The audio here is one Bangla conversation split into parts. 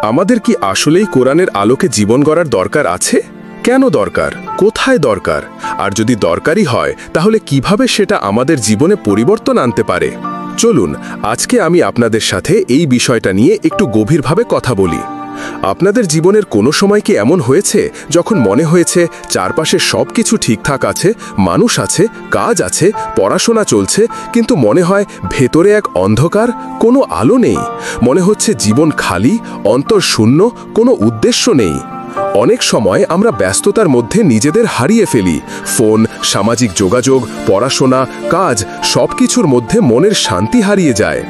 আমাদের কি আসলেই কোরআনের আলোকে জীবন গড়ার দরকার আছে? কেন দরকার? কোথায় দরকার? আর যদি দরকারই হয় তাহলে কিভাবে সেটা আমাদের জীবনে পরিবর্তন আনতে পারে? চলুন আজকে আমি আপনাদের সাথে এই বিষয়টা নিয়ে একটু গভীরভাবে কথা বলি। আপনাদের জীবনের কোনো সময় কি এমন হয়েছে যখন মনে হয়েছে চারপাশে সব কিছু ঠিকঠাক আছে, মানুষ আছে, কাজ আছে, পড়াশোনা চলছে, কিন্তু মনে হয় ভেতরে এক অন্ধকার, কোনো আলো নেই? মনে হচ্ছে জীবন খালি, অন্তর শূন্য, কোনো উদ্দেশ্য নেই। অনেক সময় আমরা ব্যস্ততার মধ্যে নিজেদের হারিয়ে ফেলি। ফোন, সামাজিক যোগাযোগ, পড়াশোনা, কাজ সবকিছুর মধ্যে মনের শান্তি হারিয়ে যায়।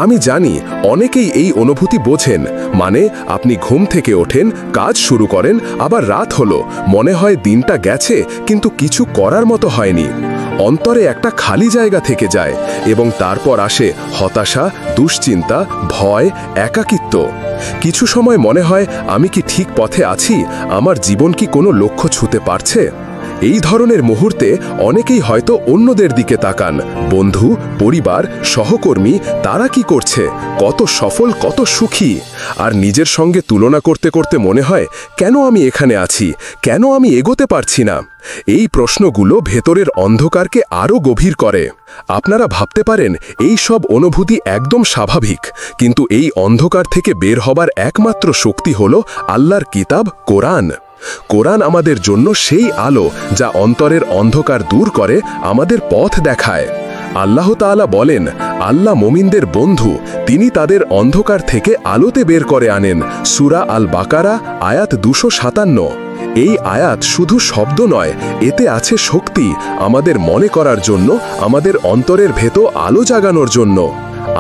আমি জানি অনেকেই এই অনুভূতি বোঝেন। মানে আপনি ঘুম থেকে ওঠেন, কাজ শুরু করেন, আবার রাত হলো, মনে হয় দিনটা গেছে কিন্তু কিছু করার মতো হয়নি। অন্তরে একটা খালি জায়গা থেকে যায় এবং তারপর আসে হতাশা, দুশ্চিন্তা, ভয়, একাকিত্ব। কিছু সময় মনে হয় আমি কি ঠিক পথে আছি? আমার জীবন কি কোনো লক্ষ্য ছুঁতে পারছে? এই ধরনের মুহূর্তে অনেকেই হয়তো অন্যদের দিকে তাকান। বন্ধু, পরিবার, সহকর্মী, তারা কি করছে, কত সফল, কত সুখী, আর নিজের সঙ্গে তুলনা করতে করতে মনে হয় কেন আমি এখানে আছি, কেন আমি এগোতে পারছি না? এই প্রশ্নগুলো ভেতরের অন্ধকারকে আরও গভীর করে। আপনারা ভাবতে পারেন এই সব অনুভূতি একদম স্বাভাবিক, কিন্তু এই অন্ধকার থেকে বের হবার একমাত্র শক্তি হল আল্লাহর কিতাব কোরআন। কোরআন আমাদের জন্য সেই আলো যা অন্তরের অন্ধকার দূর করে, আমাদের পথ দেখায়। আল্লাহ তাআলা বলেন, আল্লাহ মুমিনদের বন্ধু, তিনি তাদের অন্ধকার থেকে আলোতে বের করে আনেন। সূরা আল বাকারা আয়াত 257। এই আয়াত শুধু শব্দ নয়, এতে আছে শক্তি, আমাদের মনে করার জন্য, আমাদের অন্তরের ভেতর আলো জাগানোর জন্য।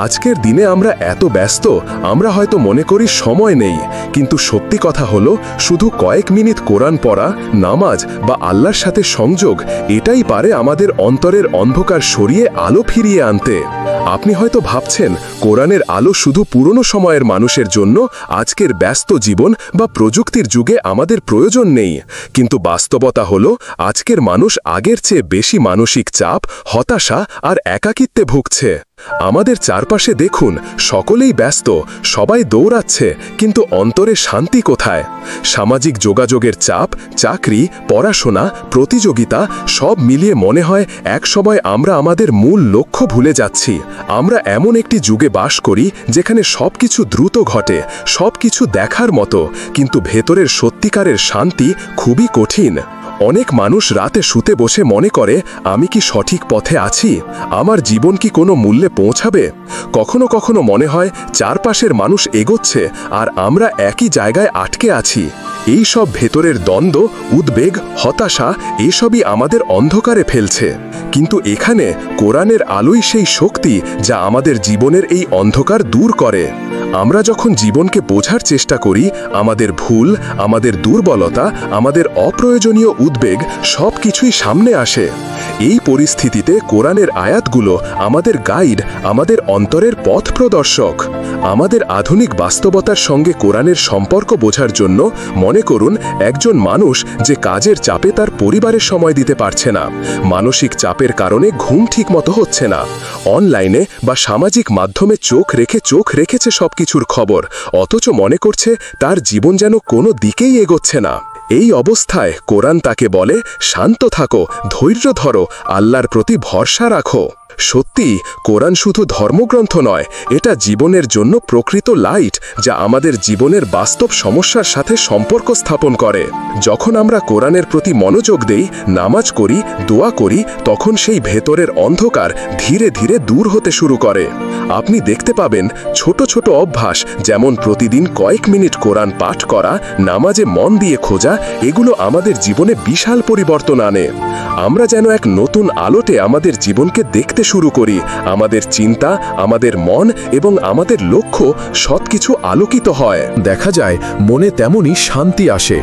আজকের দিনে আমরা এত ব্যস্ত, আমরা হয়তো মনে করি সময় নেই, কিন্তু সত্যি কথা হলো শুধু কয়েক মিনিট কোরআন পড়া, নামাজ বা আল্লাহর সাথে সংযোগ, এটাই পারে আমাদের অন্তরের অন্ধকার সরিয়ে আলো ফিরিয়ে আনতে। আপনি হয়তো ভাবছেন কোরআনের আলো শুধু পুরনো সময়ের মানুষের জন্য, আজকের ব্যস্ত জীবন বা প্রযুক্তির যুগে আমাদের প্রয়োজন নেই। কিন্তু বাস্তবতা হলো আজকের মানুষ আগের চেয়ে বেশি মানসিক চাপ, হতাশা আর একাকিত্বে ভুগছে। আমাদের চারপাশে দেখুন, সকলেই ব্যস্ত, সবাই দৌড়াচ্ছে, কিন্তু অন্তরে শান্তি কোথায়? সামাজিক যোগাযোগের চাপ, চাকরি, পড়াশোনা, প্রতিযোগিতা সব মিলিয়ে মনে হয় একসময় আমরা আমাদের মূল লক্ষ্য ভুলে যাচ্ছি। আমরা এমন একটি যুগে বাস করি যেখানে সবকিছু দ্রুত ঘটে, সবকিছু দেখার মতো, কিন্তু ভেতরের সত্যিকারের শান্তি খুবই কঠিন। অনেক মানুষ রাতে শুতে বসে মনে করে, আমি কি সঠিক পথে আছি? আমার জীবন কি কোনো মূল্যে পৌঁছাবে? কখনো কখনো মনে হয় চারপাশের মানুষ এগোচ্ছে আর আমরা একই জায়গায় আটকে আছি। এই সব ভেতরের দ্বন্দ্ব, উদ্বেগ, হতাশা এসবই আমাদের অন্ধকারে ফেলছে। কিন্তু এখানে কোরআনের আলোই সেই শক্তি যা আমাদের জীবনের এই অন্ধকার দূর করে। আমরা যখন জীবনকে বোঝার চেষ্টা করি, আমাদের ভুল, আমাদের দুর্বলতা, আমাদের অপ্রয়োজনীয় উদ্বেগ সব কিছুই সামনে আসে। এই পরিস্থিতিতে কোরআনের আয়াতগুলো আমাদের গাইড, আমাদের অন্তরের পথ প্রদর্শক। আমাদের আধুনিক বাস্তবতার সঙ্গে কোরআনের সম্পর্ক বোঝার জন্য মনে করুন একজন মানুষ যে কাজের চাপে তার পরিবারের সময় দিতে পারছে না, মানসিক চাপের কারণে ঘুম ঠিকমতো হচ্ছে না, অনলাইনে বা সামাজিক মাধ্যমে চোখ রেখেছে সবকিছুর খবর, অথচ মনে করছে তার জীবন যেন কোনো দিকেই এগোচ্ছে না। এই অবস্থায় কোরআন তাকে বলে, শান্ত থাকো, ধৈর্য ধরো, আল্লাহর প্রতি ভরসা রাখো। সত্যি কোরআন শুধু ধর্মগ্রন্থ নয়, এটা জীবনের জন্য প্রকৃত লাইট যা আমাদের জীবনের বাস্তব সমস্যার সাথে সম্পর্ক স্থাপন করে। যখন আমরা কোরআনের প্রতি মনোযোগ দেই, নামাজ করি, দোয়া করি, তখন সেই ভেতরের অন্ধকার ধীরে ধীরে দূর হতে শুরু করে। আপনি দেখতে পাবেন ছোট ছোট অভ্যাস, যেমন প্রতিদিন কয়েক মিনিট কোরআন পাঠ করা, নামাজে মন দিয়ে খোঁজা, এগুলো আমাদের জীবনে বিশাল পরিবর্তন আনে। আমরা যেন এক নতুন আলোতে আমাদের জীবনকে দেখতে শুরু করি। আমাদের চিন্তা, আমাদের মন এবং আমাদের লক্ষ্য সবকিছু আলোকিত হয়। দেখা যায় মনে তেমনই শান্তি আসে।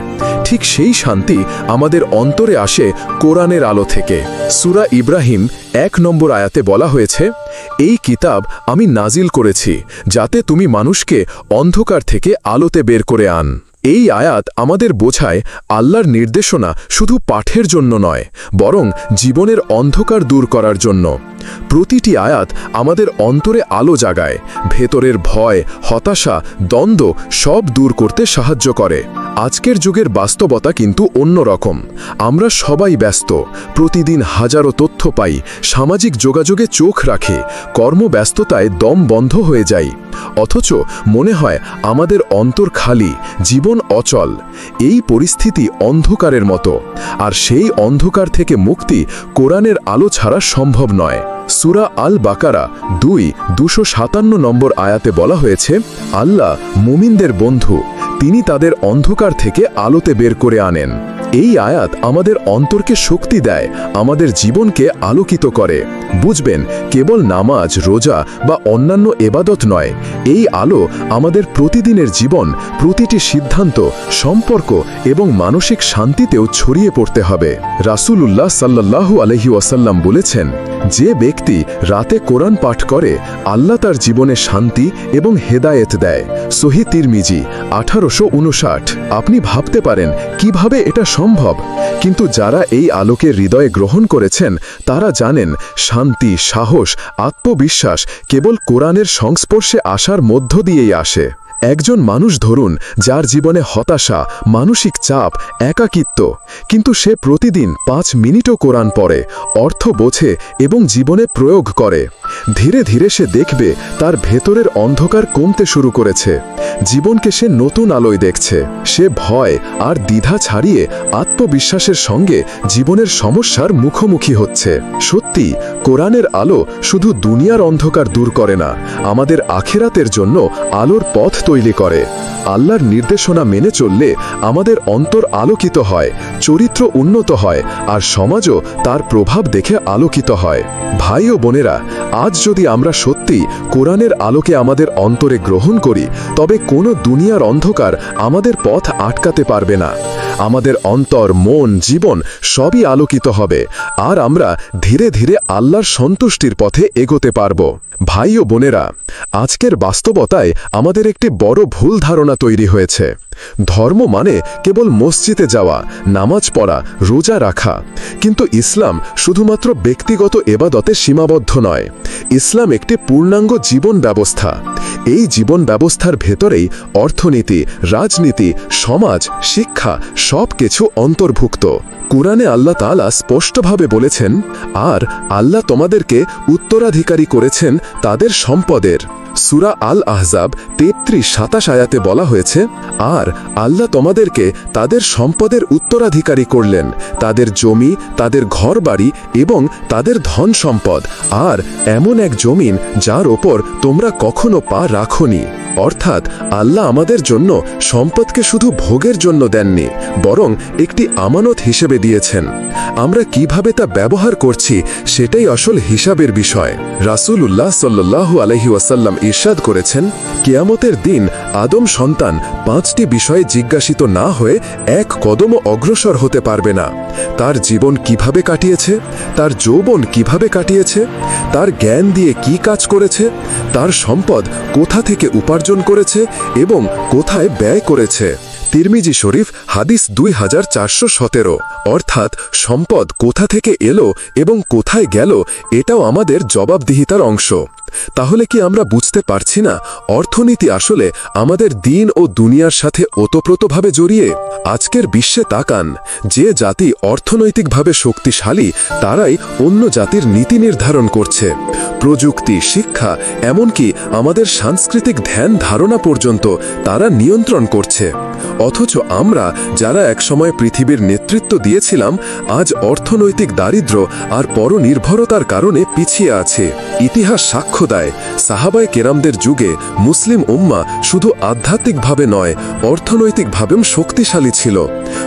ঠিক সেই শান্তি আমাদের অন্তরে আসে কোরআনের আলো থেকে। সূরা ইব্রাহিম 1 নম্বর আয়াতে বলা হয়েছে, এই কিতাব আমি নাজিল করেছি যাতে তুমি মানুষকে অন্ধকার থেকে আলোতে বের করে আন। এই আয়াত আমাদের বোঝায় আল্লাহর নির্দেশনা শুধু পাঠের জন্য নয়, বরং জীবনের অন্ধকার দূর করার জন্য। প্রতিটি আয়াত আমাদের অন্তরে আলো জাগায়, ভেতরের ভয়, হতাশা, দ্বন্দ্ব সব দূর করতে সাহায্য করে। আজকের যুগের বাস্তবতা কিন্তু অন্যরকম। আমরা সবাই ব্যস্ত, প্রতিদিন হাজারো তথ্য পাই, সামাজিক যোগাযোগে চোখ রাখি, কর্মব্যস্ততায় দম বন্ধ হয়ে যায়। অথচ মনে হয় আমাদের অন্তর খালি, জীবন অচল। এই পরিস্থিতি অন্ধকারের মতো, আর সেই অন্ধকার থেকে মুক্তি কোরআনের আলো ছাড়া সম্ভব নয়। সূরা আল বাকারা 2:257 নম্বর আয়াতে বলা হয়েছে, আল্লাহ মুমিনদের বন্ধু, তিনি তাদের অন্ধকার থেকে আলোতে বের করে আনেন। এই আয়াত আমাদের অন্তরকে শক্তি দেয়, আমাদের জীবনকে আলোকিত করে। বুঝবেন, কেবল নামাজ, রোজা বা অন্যান্য এবাদত নয়, এই আলো আমাদের প্রতিদিনের জীবন, প্রতিটি সিদ্ধান্ত, সম্পর্ক এবং মানসিক শান্তিতেও ছড়িয়ে পড়তে হবে। রাসূলুল্লাহ সাল্লাল্লাহু আলাইহি ওয়াসাল্লাম বলেছেন, যে ব্যক্তি রাতে কোরআন পাঠ করে, আল্লাহ তার জীবনে শান্তি এবং হেদায়েত দেয়। সহিহ তিরমিজি 1859। আপনি ভাবতে পারেন কিভাবে এটা সম্ভব, কিন্তু যারা এই আলোকে হৃদয়ে গ্রহণ করেছেন তারা জানেন শান্তি, সাহস, আত্মবিশ্বাস কেবল কোরআনের সংস্পর্শে আসার মধ্য দিয়েই আসে। একজন মানুষ ধরুন, যার জীবনে হতাশা, মানসিক চাপ, একাকিত্ব, কিন্তু সে প্রতিদিন 5 মিনিটও কোরআন পড়ে, অর্থ বোঝে এবং জীবনে প্রয়োগ করে। ধীরে ধীরে সে দেখবে তার ভেতরের অন্ধকার কমতে শুরু করেছে, জীবনকে সে নতুন আলোয় দেখছে। সে ভয় আর দ্বিধা ছাড়িয়ে আত্মবিশ্বাসের সঙ্গে জীবনের সমস্যার মুখোমুখি হচ্ছে। সত্যি, কোরআনের আলো শুধু দুনিয়ার অন্ধকার দূর করে না, আমাদের আখিরাতের জন্য আলোর পথ তৈরি করে। আল্লাহর নির্দেশনা মেনে চললে আমাদের অন্তর আলোকিত হয়, চরিত্র উন্নত হয়, আর সমাজও তার প্রভাব দেখে আলোকিত হয়। ভাই ও বোনেরা, আজ যদি আমরা সত্যি কোরআনের আলোকে আমাদের অন্তরে গ্রহণ করি, তবে কোনো দুনিয়ার অন্ধকার আমাদের পথ আটকাতে পারবে না। আমাদের অন্তর, মন, জীবন সবই আলোকিত হবে, আর আমরা ধীরে ধীরে আল্লাহর সন্তুষ্টির পথে এগোতে পারব। ভাই ও বোনেরা, আজকের বাস্তবতায় আমাদের একটি বড় ভুল ধারণা তৈরি হয়েছে। ধর্ম মানে কেবল মসজিদে যাওয়া, নামাজ পড়া, রোজা রাখা। কিন্তু ইসলাম শুধুমাত্র ব্যক্তিগত এবাদতে সীমাবদ্ধ নয়। ইসলাম একটি পূর্ণাঙ্গ জীবন ব্যবস্থা। এই জীবন ব্যবস্থার ভেতরেই অর্থনীতি, রাজনীতি, সমাজ, শিক্ষা সবকিছু অন্তর্ভুক্ত। কুরআনে আল্লাহ তাআলা স্পষ্টভাবে বলেছেন, আর আল্লাহ তোমাদেরকে উত্তরাধিকারী করেছেন তাদের সম্পদের। সূরা আল আহজাব 33-27 আয়াতে বলা হয়েছে, আর আল্লাহ তোমাদেরকে তাদের সম্পদের উত্তরাধিকারী করলেন, তাদের জমি, তাদের ঘরবাড়ি এবং তাদের ধন সম্পদ, আর এমন এক জমিন যার ওপর তোমরা কখনো পা রাখোনি। অর্থাৎ আল্লাহ আমাদের জন্য সম্পদকে শুধু ভোগের জন্য দেননি, বরং একটি আমানত হিসেবে দিয়েছেন। আমরা কিভাবে তা ব্যবহার করছি সেটাই আসল হিসাবের বিষয়। রাসূলুল্লাহ সাল্লাল্লাহু আলাইহি ওয়াসাল্লাম ইরশাদ করেছেন, কিয়ামতের দিন আদম সন্তান 5টি বিষয়ে জিজ্ঞাসিত না হয়ে এক কদমও অগ্রসর হতে পারবে না। তার জীবন কিভাবে কাটিয়েছে, তার যৌবন কিভাবে কাটিয়েছে, তার জ্ঞান দিয়ে কি কাজ করেছে, তার সম্পদ কোথা থেকে উপার্জন করেছে এবং কোথায় ব্যয় করেছে। তিরমিজি শরীফ হাদিস 2417। অর্থাৎ সম্পদ কোথা থেকে এলো এবং কোথায় গেল, এটাও আমাদের জবাবদিহিতার অংশ। তাহলে কি আমরা বুঝতে পারছি না অর্থনীতি আসলে আমাদের দিন ও দুনিয়ার সাথে ওতপ্রোতভাবে জড়িয়ে? আজকের বিশ্বে তাকান, যে জাতি অর্থনৈতিকভাবে শক্তিশালী তারাই অন্য জাতির নীতি নির্ধারণ করছে। প্রযুক্তি, শিক্ষা, এমনকি আমাদের সাংস্কৃতিক ধ্যান ধারণা পর্যন্ত তারা নিয়ন্ত্রণ করছে। অথচ আমরা যারা একসময় পৃথিবীর নেতৃত্ব দিয়েছিলাম, আজ অর্থনৈতিক দারিদ্র্য আর পরনির্ভরতার কারণে পিছিয়ে আছে। ইতিহাস সাক্ষ্য দেয়, সাহাবায়ে কেরামদের যুগে মুসলিম উম্মাহ শুধু আধ্যাত্মিকভাবে নয়, অর্থনৈতিকভাবেও শক্তিশালী ছিল।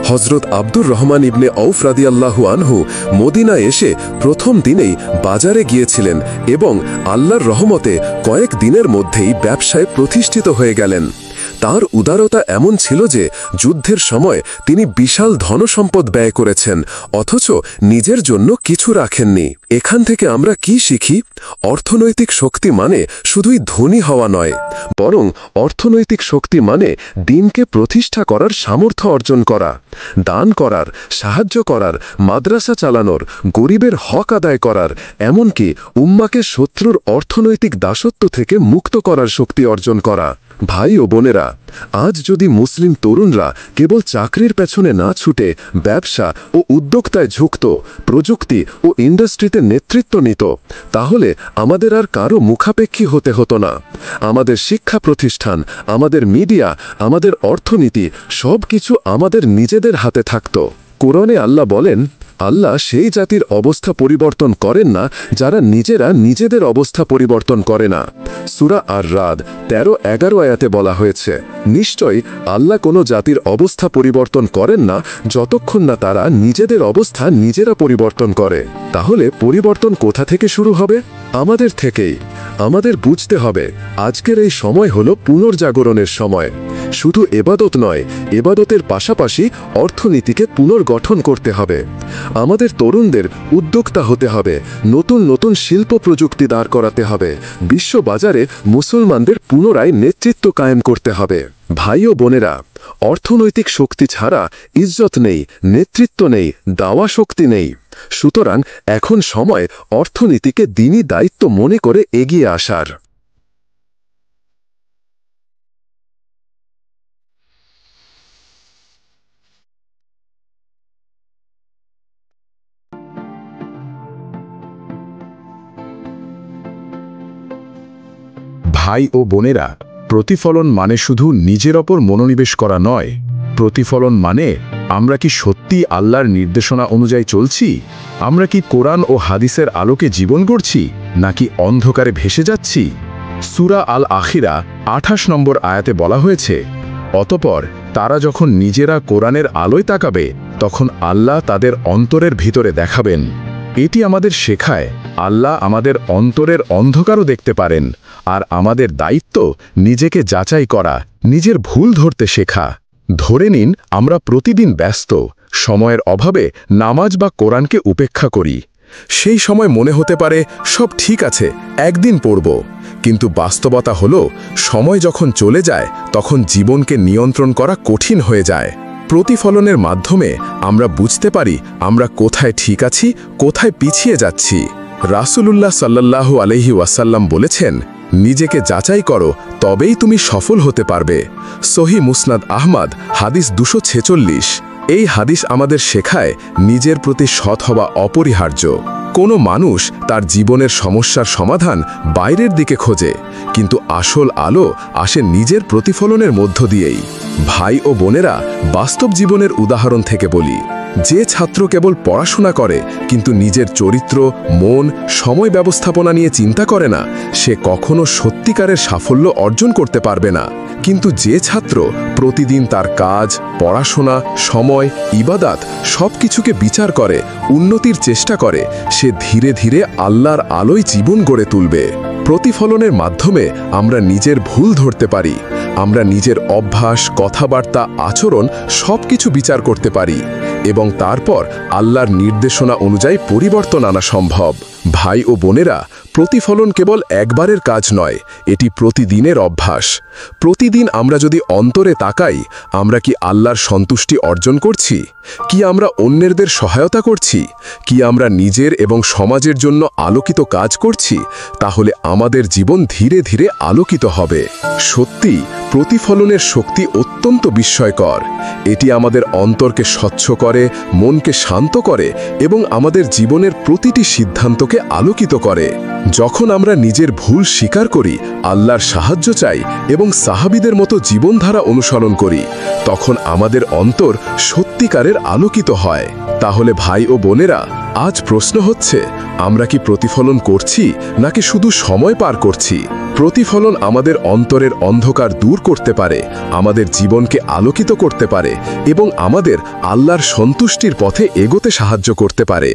হযরত আব্দুর রহমান ইবনে আউফ রাদিয়াল্লাহু আনহু মদিনায় এসে প্রথম দিনেই বাজারে গিয়েছিলেন এবং আল্লাহর রহমতে কয়েক দিনের মধ্যেই ব্যবসায় প্রতিষ্ঠিত হয়ে গেলেন। তার উদারতা এমন ছিল যে যুদ্ধের সময় তিনি বিশাল ধনসম্পদ ব্যয় করেছেন, অথচ নিজের জন্য কিছু রাখেননি। এখান থেকে আমরা কি শিখি? অর্থনৈতিক শক্তি মানে শুধুই ধনী হওয়া নয়, বরং অর্থনৈতিক শক্তি মানে দিনকে প্রতিষ্ঠা করার সামর্থ্য অর্জন করা, দান করার, সাহায্য করার, মাদ্রাসা চালানোর, গরিবের হক আদায় করার, এমনকি উম্মাকে শত্রুর অর্থনৈতিক দাসত্ব থেকে মুক্ত করার শক্তি অর্জন করা। ভাই ও বোনেরা, আজ যদি মুসলিম তরুণরা কেবল চাকরির পেছনে না ছুটে ব্যবসা ও উদ্যোক্তায় ঝুঁকত, প্রযুক্তি ও ইন্ডাস্ট্রিতে নেতৃত্ব নিত, তাহলে আমাদের আর কারো মুখাপেক্ষী হতে হতো না। আমাদের শিক্ষা প্রতিষ্ঠান, আমাদের মিডিয়া, আমাদের অর্থনীতি সব কিছু আমাদের নিজেদের হাতে থাকত। কোরআনে আল্লাহ বলেন, আল্লাহ সেই জাতির অবস্থা পরিবর্তন করেন না যারা নিজেরা নিজেদের অবস্থা পরিবর্তন করে না। সূরা আর-রাদ 13-11 আয়াতে বলা হয়েছে, নিশ্চয়ই আল্লাহ কোনো জাতির অবস্থা পরিবর্তন করেন না যতক্ষণ না তারা নিজেদের অবস্থা নিজেরা পরিবর্তন করে। তাহলে পরিবর্তন কোথা থেকে শুরু হবে? আমাদের থেকেই। আমাদের বুঝতে হবে আজকের এই সময় হলো পুনর্জাগরণের সময়। শুধু এবাদত নয়, এবাদতের পাশাপাশি অর্থনীতিকে পুনর্গঠন করতে হবে। আমাদের তরুণদের উদ্যোক্তা হতে হবে, নতুন নতুন শিল্প প্রযুক্তি দাঁড় করাতে হবে, বিশ্ব বাজারে মুসলমানদের পুনরায় নেতৃত্ব কায়েম করতে হবে। ভাই ও বোনেরা, অর্থনৈতিক শক্তি ছাড়া ইজ্জত নেই, নেতৃত্ব নেই, দাওয়া শক্তি নেই। সুতরাং এখন সময় অর্থনীতিকে দিনী দায়িত্ব মনে করে এগিয়ে আসার। ভাই ও বোনেরা, প্রতিফলন মানে শুধু নিজের ওপর মনোনিবেশ করা নয়। প্রতিফলন মানে আমরা কি সত্যি আল্লাহর নির্দেশনা অনুযায়ী চলছি? আমরা কি কোরআন ও হাদিসের আলোকে জীবন গড়ছি, নাকি অন্ধকারে ভেসে যাচ্ছি? সূরা আল আখিরা 28 নম্বর আয়াতে বলা হয়েছে, অতঃপর তারা যখন নিজেরা কোরআনের আলোয় তাকাবে, তখন আল্লাহ তাদের অন্তরের ভিতরে দেখাবেন। এটি আমাদের শেখায় আল্লাহ আমাদের অন্তরের অন্ধকারও দেখতে পারেন, আর আমাদের দায়িত্ব নিজেকে যাচাই করা, নিজের ভুল ধরতে শেখা। ধরে নিন আমরা প্রতিদিন ব্যস্ত, সময়ের অভাবে নামাজ বা কোরআনকে উপেক্ষা করি। সেই সময় মনে হতে পারে সব ঠিক আছে, একদিন পড়ব। কিন্তু বাস্তবতা হলো, সময় যখন চলে যায় তখন জীবনকে নিয়ন্ত্রণ করা কঠিন হয়ে যায়। প্রতিফলনের মাধ্যমে আমরা বুঝতে পারি আমরা কোথায় ঠিক আছি, কোথায় পিছিয়ে যাচ্ছি। রাসূলুল্লাহ সাল্লাল্লাহু আলাইহি ওয়াসাল্লাম বলেছেন, নিজেকে যাচাই করো, তবেই তুমি সফল হতে পারবে। সহিহ মুসনাদ আহমদ হাদিস 246। এই হাদিস আমাদের শেখায় নিজের প্রতি সৎ হওয়া অপরিহার্য। কোনো মানুষ তার জীবনের সমস্যার সমাধান বাইরের দিকে খোঁজে, কিন্তু আসল আলো আসে নিজের প্রতিফলনের মধ্য দিয়েই। ভাই ও বোনেরা, বাস্তব জীবনের উদাহরণ থেকে বলি, যে ছাত্র কেবল পড়াশোনা করে কিন্তু নিজের চরিত্র, মন, সময় ব্যবস্থাপনা নিয়ে চিন্তা করে না, সে কখনো সত্যিকারের সাফল্য অর্জন করতে পারবে না। কিন্তু যে ছাত্র প্রতিদিন তার কাজ, পড়াশোনা, সময়, ইবাদাত সবকিছুকে বিচার করে, উন্নতির চেষ্টা করে, সে ধীরে ধীরে আল্লাহর আলোয় জীবন গড়ে তুলবে। প্রতিফলনের মাধ্যমে আমরা নিজের ভুল ধরতে পারি, আমরা নিজের অভ্যাস, কথাবার্তা, আচরণ সবকিছু বিচার করতে পারি, এবং তারপর আল্লাহর নির্দেশনা অনুযায়ী পরিবর্তন আনা সম্ভব। ভাই ও বোনেরা, প্রতিফলন কেবল একবারের কাজ নয়, এটি প্রতিদিনের অভ্যাস। প্রতিদিন আমরা যদি অন্তরে তাকাই, আমরা কি আল্লাহর সন্তুষ্টি অর্জন করছি? কি আমরা অন্যদের সহায়তা করছি? কি আমরা নিজের এবং সমাজের জন্য আলোকিত কাজ করছি? তাহলে আমাদের জীবন ধীরে ধীরে আলোকিত হবে। সত্যি, প্রতিফলনের শক্তি অত্যন্ত বিস্ময়কর। এটি আমাদের অন্তরকে স্বচ্ছ করে, মনকে শান্ত করে এবং আমাদের জীবনের প্রতিটি সিদ্ধান্তকে আলোকিত করে। যখন আমরা নিজের ভুল স্বীকার করি, আল্লাহর সাহায্য চাই এবং সাহাবীদের মতো জীবনধারা অনুসরণ করি, তখন আমাদের অন্তর সত্যিকারের আলোকিত হয়। তাহলে ভাই ও বোনেরা, আজ প্রশ্ন হচ্ছে, আমরা কি প্রতিফলন করছি নাকি শুধু সময় পার করছি? প্রতিফলন আমাদের অন্তরের অন্ধকার দূর করতে পারে, আমাদের জীবনকে আলোকিত করতে পারে এবং আমাদের আল্লাহর সন্তুষ্টির পথে এগোতে সাহায্য করতে পারে।